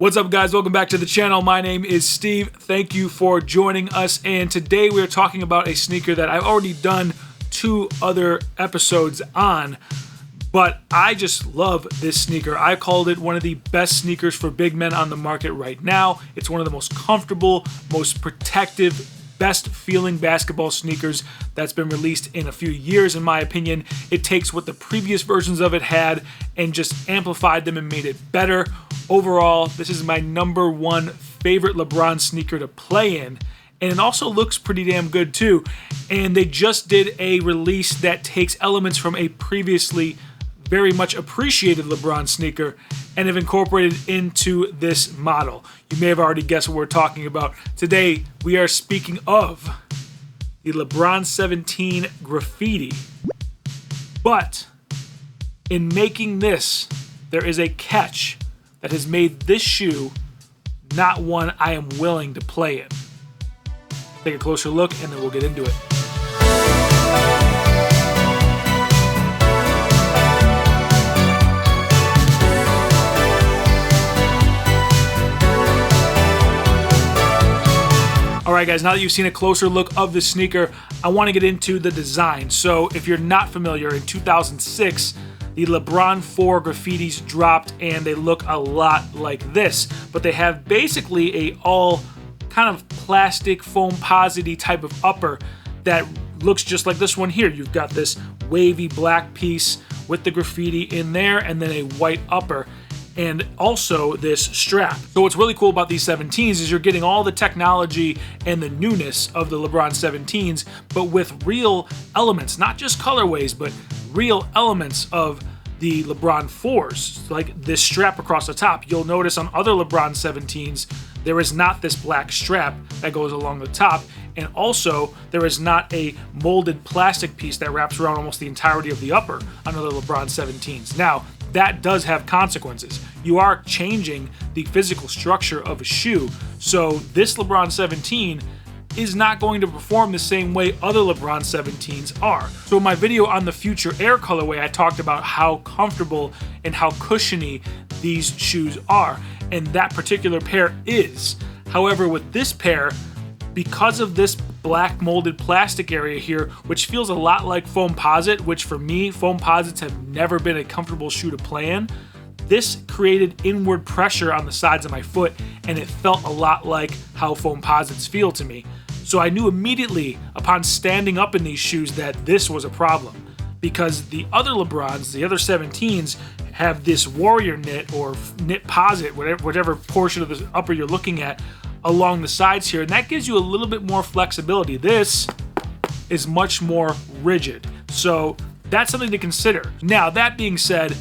What's up, guys? Welcome back to the channel. My name is Steve. Thank you for joining us, and today we're talking about a sneaker that I've already done 2 other episodes on, but I just love this sneaker. I called it one of the best sneakers for big men on the market right now. It's one of the most comfortable, most protective, best feeling basketball sneakers that's been released in a few years, in my opinion. It takes what the previous versions of it had and just amplified them and made it better. Overall, this is my #1 favorite LeBron sneaker to play in, and it also looks pretty damn good too. And they just did a release that takes elements from a previously very much appreciated LeBron sneaker and have incorporated into this model. You may have already guessed what we're talking about. Today, we are speaking of the LeBron 17 Graffiti. But in making this, there is a catch that has made this shoe not one I am willing to play in. Take a closer look and then we'll get into it. Alright guys, now that you've seen a closer look of the sneaker, I want to get into the design. So if you're not familiar, in 2006, the LeBron 4 Graffitis dropped and they look a lot like this, but they have basically a all kind of plastic foamposite type of upper that looks just like this one here. You've got this wavy black piece with the graffiti in there and then a white upper, and also this strap. So what's really cool about these 17s is you're getting all the technology and the newness of the LeBron 17s, but with real elements, not just colorways, but real elements of the LeBron 4s, like this strap across the top. You'll notice on other LeBron 17s, there is not this black strap that goes along the top, and also there is not a molded plastic piece that wraps around almost the entirety of the upper on other LeBron 17s. Now, that does have consequences. You are changing the physical structure of a shoe, so this LeBron 17 is not going to perform the same way other LeBron 17s are. So in my video on the Future Air colorway, I talked about how comfortable and how cushiony these shoes are, and that particular pair is. However, with this pair, because of this black molded plastic area here, which feels a lot like foamposite, which for me, foamposites have never been a comfortable shoe to play in, this created inward pressure on the sides of my foot, and it felt a lot like how foamposites feel to me. So I knew immediately upon standing up in these shoes that this was a problem, because the other LeBrons, the other 17s, have this warrior knit or Knitposite, whatever portion of the upper you're looking at, along the sides here, and that gives you a little bit more flexibility. This is much more rigid, so that's something to consider. Now, that being said,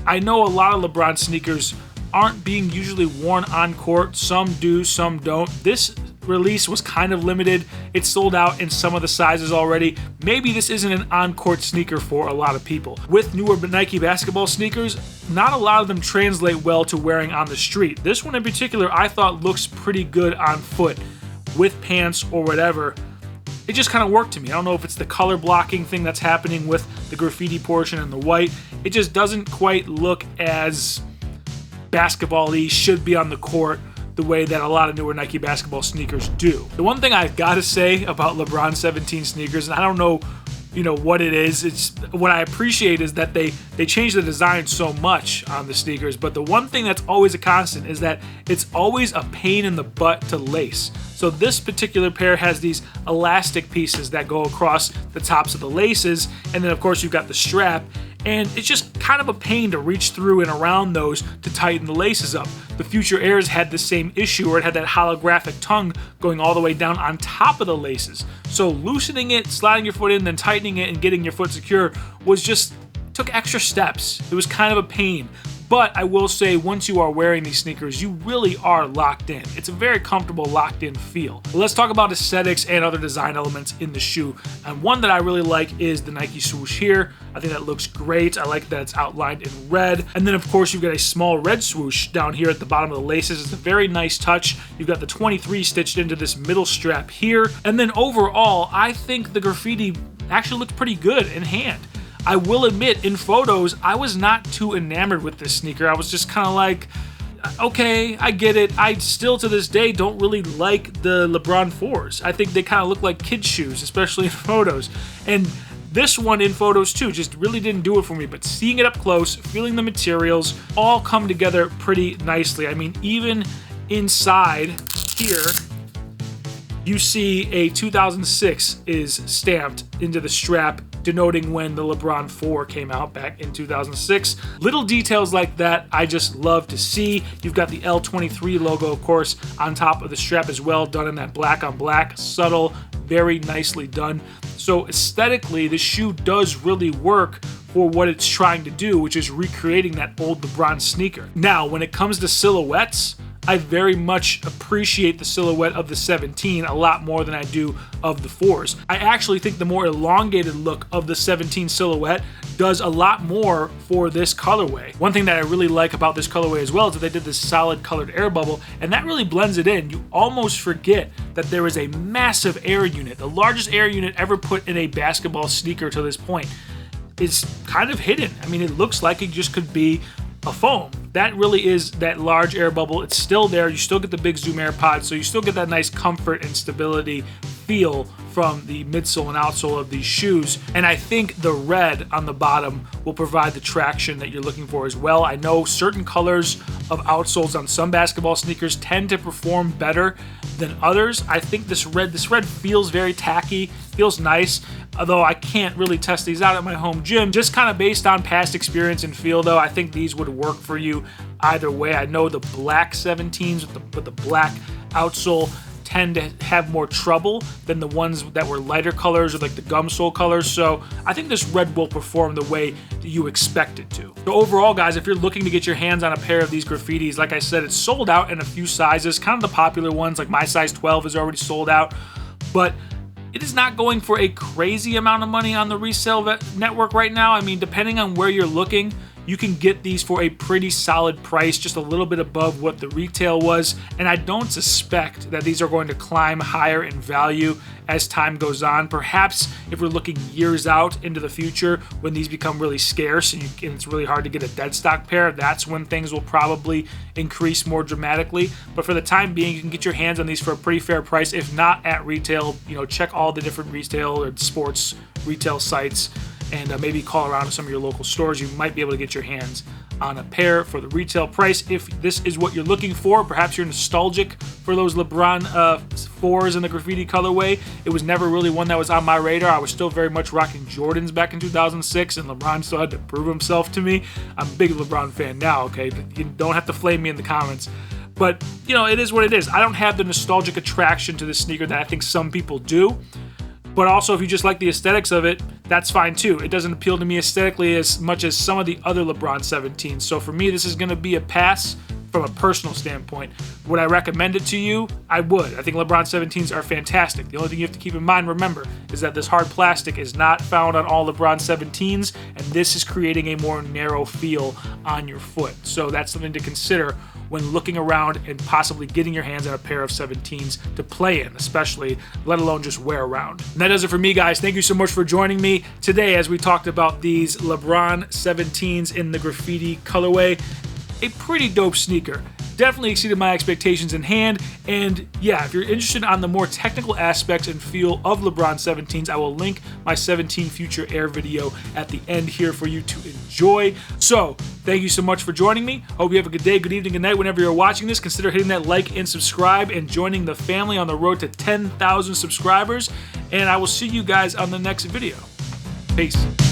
I know a lot of LeBron sneakers aren't being usually worn on court. Some do, some don't. This release was kind of limited. It's sold out in some of the sizes already. Maybe this isn't an on-court sneaker for a lot of people. With newer Nike basketball sneakers, not a lot of them translate well to wearing on the street. This one in particular, I thought looks pretty good on foot with pants or whatever. It just kind of worked to me. I don't know if it's the color blocking thing that's happening with the graffiti portion and the white. It just doesn't quite look as basketball-y, should be on the court, the way that a lot of newer Nike basketball sneakers do. The one thing I've got to say about LeBron 17 sneakers, and I don't know, what it is. It's what I appreciate is that they change the design so much on the sneakers, but the one thing that's always a constant is that it's always a pain in the butt to lace. So this particular pair has these elastic pieces that go across the tops of the laces, and then of course you've got the strap, and it's just kind of a pain to reach through and around those to tighten the laces up. The Future Airs had the same issue, where it had that holographic tongue going all the way down on top of the laces. So loosening it, sliding your foot in, then tightening it and getting your foot secure was just, took extra steps. It was kind of a pain. But I will say, once you are wearing these sneakers, you really are locked in. It's a very comfortable, locked-in feel. But let's talk about aesthetics and other design elements in the shoe. And one that I really like is the Nike swoosh here. I think that looks great. I like that it's outlined in red. And then, of course, you've got a small red swoosh down here at the bottom of the laces. It's a very nice touch. You've got the 23 stitched into this middle strap here. And then overall, I think the graffiti actually looks pretty good in hand. I will admit, in photos, I was not too enamored with this sneaker. I was just kind of like, okay, I get it. I still to this day don't really like the LeBron 4s. I think they kind of look like kids' shoes, especially in photos. And this one in photos too just really didn't do it for me, but seeing it up close, feeling the materials, all come together pretty nicely. I mean, even inside here, you see a 2006 is stamped into the strap, denoting when the LeBron 4 came out back in 2006. Little details like that I just love to see. You've got the L23 logo, of course, on top of the strap as well, done in that black on black, subtle, very nicely done. So aesthetically, the shoe does really work for what it's trying to do, which is recreating that old LeBron sneaker. Now, when it comes to silhouettes, I very much appreciate the silhouette of the 17 a lot more than I do of the 4s. I actually think the more elongated look of the 17 silhouette does a lot more for this colorway. One thing that I really like about this colorway as well is that they did this solid colored air bubble, and that really blends it in. You almost forget that there is a massive air unit. The largest air unit ever put in a basketball sneaker to this point is kind of hidden. I mean, it looks like it just could be a foam. That really is that large air bubble. It's still there. You still get the big Zoom Air pod, so you still get that nice comfort and stability feel from the midsole and outsole of these shoes. And I think the red on the bottom will provide the traction that you're looking for as well. I know certain colors of outsoles on some basketball sneakers tend to perform better than others. I think this red feels very tacky, feels nice, although I can't really test these out at my home gym. Just kind of based on past experience and feel though, I think these would work for you either way. I know the black 17s with the black outsole tend to have more trouble than the ones that were lighter colors or like the gum sole colors. So I think this red will perform the way that you expect it to. So overall, guys, if you're looking to get your hands on a pair of these Graffitis, like I said, it's sold out in a few sizes, kind of the popular ones, like my size 12 is already sold out, but it is not going for a crazy amount of money on the resale network right now. I mean, depending on where you're looking, you can get these for a pretty solid price, just a little bit above what the retail was. And I don't suspect that these are going to climb higher in value as time goes on. Perhaps if we're looking years out into the future when these become really scarce and it's really hard to get a dead stock pair, that's when things will probably increase more dramatically. But for the time being, you can get your hands on these for a pretty fair price. If not at retail, check all the different retail or sports retail sites and maybe call around to some of your local stores. You might be able to get your hands on a pair for the retail price if this is what you're looking for. Perhaps you're nostalgic for those LeBron 4s in the graffiti colorway. It was never really one that was on my radar. I was still very much rocking Jordans back in 2006, and LeBron still had to prove himself to me. I'm a big LeBron fan now, okay? You don't have to flame me in the comments. But, it is what it is. I don't have the nostalgic attraction to this sneaker that I think some people do. But also, if you just like the aesthetics of it, that's fine too. It doesn't appeal to me aesthetically as much as some of the other LeBron 17s. So for me, this is going to be a pass from a personal standpoint. Would I recommend it to you? I would. I think LeBron 17s are fantastic. The only thing you have to keep in mind, remember, is that this hard plastic is not found on all LeBron 17s, and this is creating a more narrow feel on your foot. So that's something to consider when looking around and possibly getting your hands on a pair of 17s to play in, especially, let alone just wear around. And that does it for me, guys. Thank you so much for joining me today as we talked about these LeBron 17s in the graffiti colorway. A pretty dope sneaker. Definitely exceeded my expectations in hand, and yeah, if you're interested on the more technical aspects and feel of LeBron 17s, I will link my 17 Future Air video at the end here for you to enjoy. So, thank you so much for joining me. Hope you have a good day, good evening, good night whenever you're watching this. Consider hitting that like and subscribe and joining the family on the road to 10,000 subscribers, and I will see you guys on the next video. Peace.